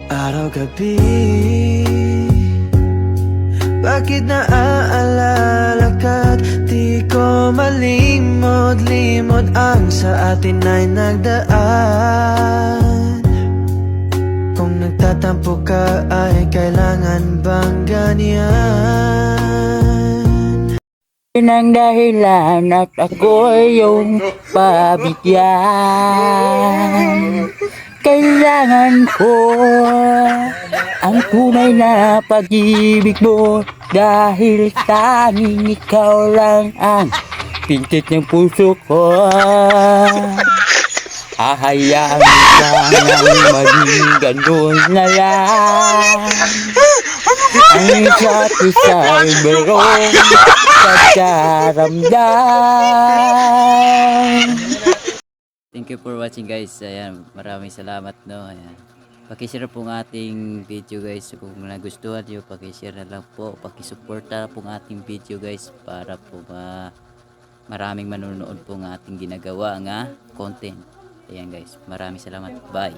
Araw-gabi, bakit naaalala ka't di ko malimot-limot ang sa atin ay nagdaan. Kung nagtatampo ka ay kailangan bang ganyan? Yun ang dahilan at ako yung pabigyan. Kailangan ko ang tunay na pag-ibig mo, dahil tanging ikaw lang ang pintit ng puso ko. Hahayaan mo sanang maging ganun na lang. Ang isa't isa'y mayroong pagkaramdam. Thank you for watching, guys. Ayan, maraming salamat, no. Ayan. Paki-share po ng ating video, guys. Kung nagustuhan niyo, paki-share na lang po. Paki-suporta po ng ating video, guys, para po maraming manonood po ng ating ginagawa nga content. Ayan, guys. Maraming salamat. Bye.